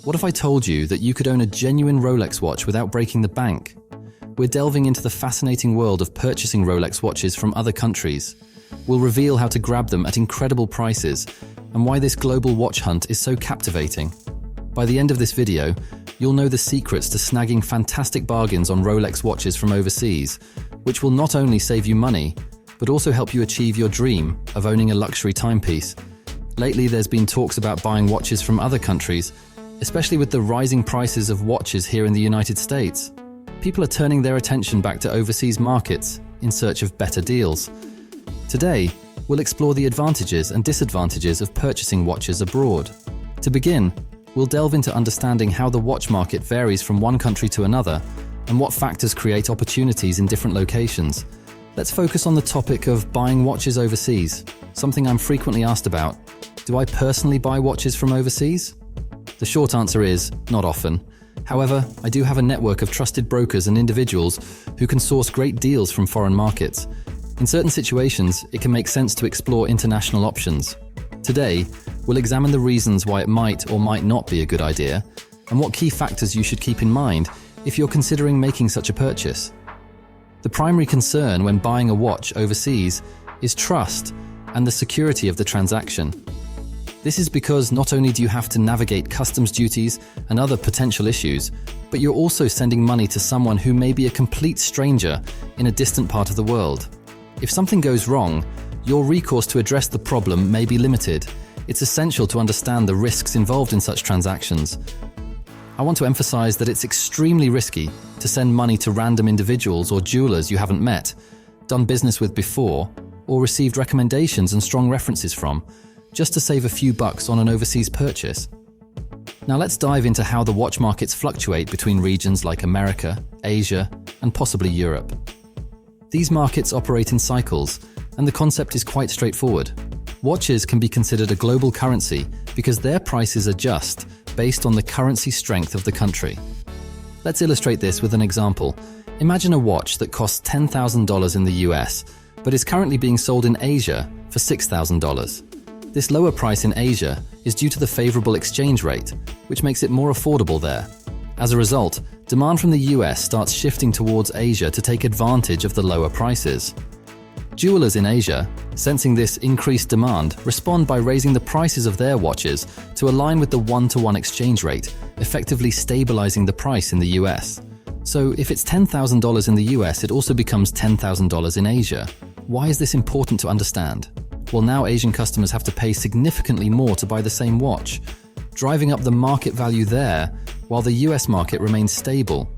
What if I told you that you could own a genuine Rolex watch without breaking the bank? We're delving into the fascinating world of purchasing Rolex watches from other countries. We'll reveal how to grab them at incredible prices and why this global watch hunt is so captivating. By the end of this video, you'll know the secrets to snagging fantastic bargains on Rolex watches from overseas, which will not only save you money, but also help you achieve your dream of owning a luxury timepiece. Lately, there's been talks about buying watches from other countries, especially with the rising prices of watches here in the United States. People are turning their attention back to overseas markets in search of better deals. Today, we'll explore the advantages and disadvantages of purchasing watches abroad. To begin, we'll delve into understanding how the watch market varies from one country to another and what factors create opportunities in different locations. Let's focus on the topic of buying watches overseas, something I'm frequently asked about. Do I personally buy watches from overseas? The short answer is, not often. However, I do have a network of trusted brokers and individuals who can source great deals from foreign markets. In certain situations, it can make sense to explore international options. Today, we'll examine the reasons why it might or might not be a good idea, and what key factors you should keep in mind if you're considering making such a purchase. The primary concern when buying a watch overseas is trust and the security of the transaction. This is because not only do you have to navigate customs duties and other potential issues, but you're also sending money to someone who may be a complete stranger in a distant part of the world. If something goes wrong, your recourse to address the problem may be limited. It's essential to understand the risks involved in such transactions. I want to emphasize that it's extremely risky to send money to random individuals or jewelers you haven't met, done business with before, or received recommendations and strong references from, just to save a few bucks on an overseas purchase. Now let's dive into how the watch markets fluctuate between regions like America, Asia, and possibly Europe. These markets operate in cycles, and the concept is quite straightforward. Watches can be considered a global currency because their prices adjust based on the currency strength of the country. Let's illustrate this with an example. Imagine a watch that costs $10,000 in the US, but is currently being sold in Asia for $6,000. This lower price in Asia is due to the favorable exchange rate, which makes it more affordable there. As a result, demand from the US starts shifting towards Asia to take advantage of the lower prices. Jewelers in Asia, sensing this increased demand, respond by raising the prices of their watches to align with the one-to-one exchange rate, effectively stabilizing the price in the US. So if it's $10,000 in the US, it also becomes $10,000 in Asia. Why is this important to understand? Well, now Asian customers have to pay significantly more to buy the same watch, driving up the market value there, while the US market remains stable.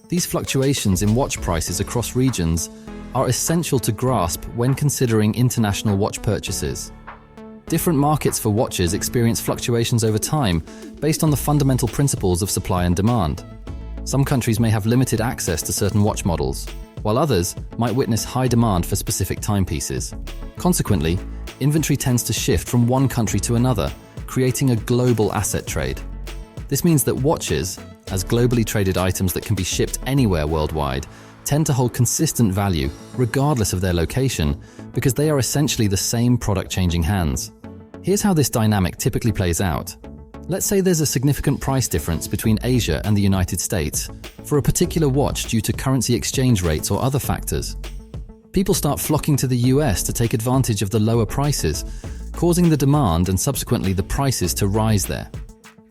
These fluctuations in watch prices across regions are essential to grasp when considering international watch purchases. Different markets for watches experience fluctuations over time based on the fundamental principles of supply and demand. Some countries may have limited access to certain watch models, while others might witness high demand for specific timepieces. Consequently, inventory tends to shift from one country to another, creating a global asset trade. This means that watches, as globally traded items that can be shipped anywhere worldwide, tend to hold consistent value regardless of their location because they are essentially the same product changing hands. Here's how this dynamic typically plays out. Let's say there's a significant price difference between Asia and the United States for a particular watch due to currency exchange rates or other factors. People start flocking to the US to take advantage of the lower prices, causing the demand and subsequently the prices to rise there.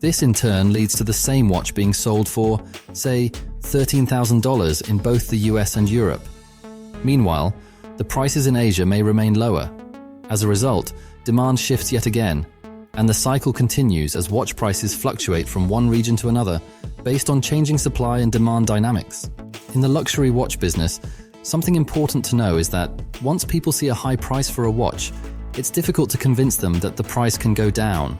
This in turn leads to the same watch being sold for, say, $13,000 in both the US and Europe. Meanwhile, the prices in Asia may remain lower. As a result, demand shifts yet again, and the cycle continues as watch prices fluctuate from one region to another based on changing supply and demand dynamics. In the luxury watch business, something important to know is that once people see a high price for a watch, it's difficult to convince them that the price can go down.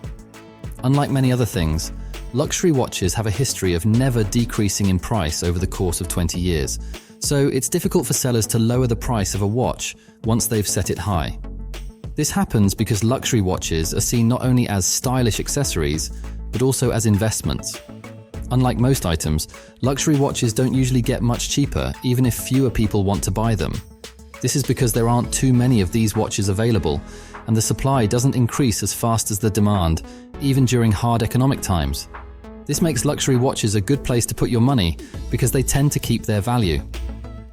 Unlike many other things, luxury watches have a history of never decreasing in price over the course of 20 years, so it's difficult for sellers to lower the price of a watch once they've set it high. This happens because luxury watches are seen not only as stylish accessories, but also as investments. Unlike most items, luxury watches don't usually get much cheaper even if fewer people want to buy them. This is because there aren't too many of these watches available, and the supply doesn't increase as fast as the demand, even during hard economic times. This makes luxury watches a good place to put your money because they tend to keep their value.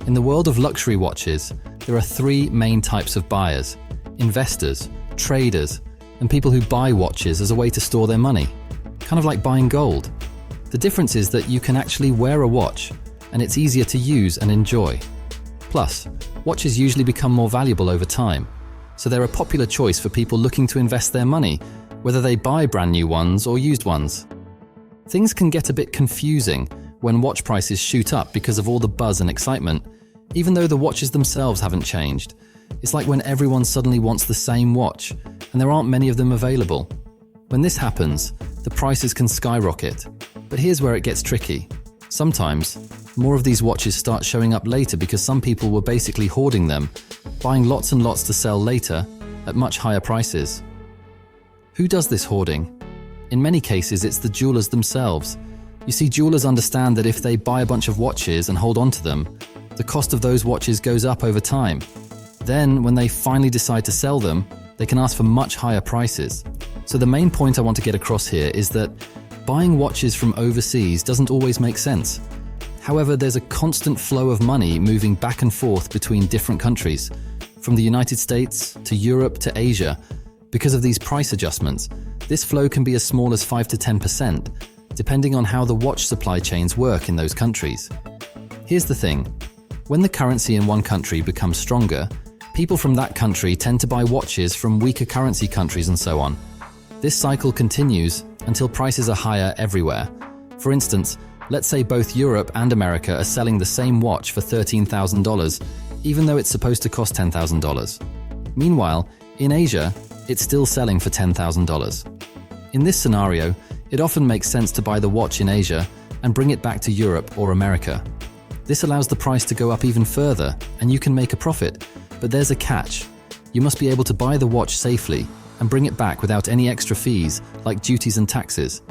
In the world of luxury watches, there are three main types of buyers: investors, traders, and people who buy watches as a way to store their money, kind of like buying gold. The difference is that you can actually wear a watch, and it's easier to use and enjoy. Plus, watches usually become more valuable over time, so they're a popular choice for people looking to invest their money, whether they buy brand new ones or used ones. Things can get a bit confusing when watch prices shoot up because of all the buzz and excitement, even though the watches themselves haven't changed. It's like when everyone suddenly wants the same watch, and there aren't many of them available. When this happens, the prices can skyrocket. But here's where it gets tricky. Sometimes, more of these watches start showing up later because some people were basically hoarding them, buying lots and lots to sell later at much higher prices. Who does this hoarding? In many cases, it's the jewelers themselves. You see, jewelers understand that if they buy a bunch of watches and hold on to them, the cost of those watches goes up over time. Then, when they finally decide to sell them, they can ask for much higher prices. So the main point I want to get across here is that buying watches from overseas doesn't always make sense. However, there's a constant flow of money moving back and forth between different countries, from the United States to Europe to Asia. Because of these price adjustments, this flow can be as small as 5 to 10%, depending on how the watch supply chains work in those countries. Here's the thing. When the currency in one country becomes stronger, people from that country tend to buy watches from weaker currency countries and so on. This cycle continues until prices are higher everywhere. For instance, let's say both Europe and America are selling the same watch for $13,000, even though it's supposed to cost $10,000. Meanwhile, in Asia, it's still selling for $10,000. In this scenario, it often makes sense to buy the watch in Asia and bring it back to Europe or America. This allows the price to go up even further, and you can make a profit. But there's a catch. You must be able to buy the watch safely and bring it back without any extra fees like duties and taxes.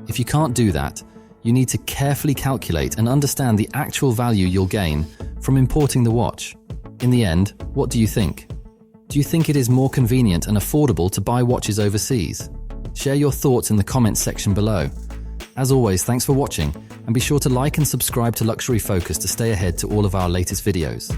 If you can't do that, you need to carefully calculate and understand the actual value you'll gain from importing the watch. In the end, what do you think? Do you think it is more convenient and affordable to buy watches overseas? Share your thoughts in the comments section below. As always, thanks for watching, and be sure to like and subscribe to Luxury Focus to stay ahead to all of our latest videos.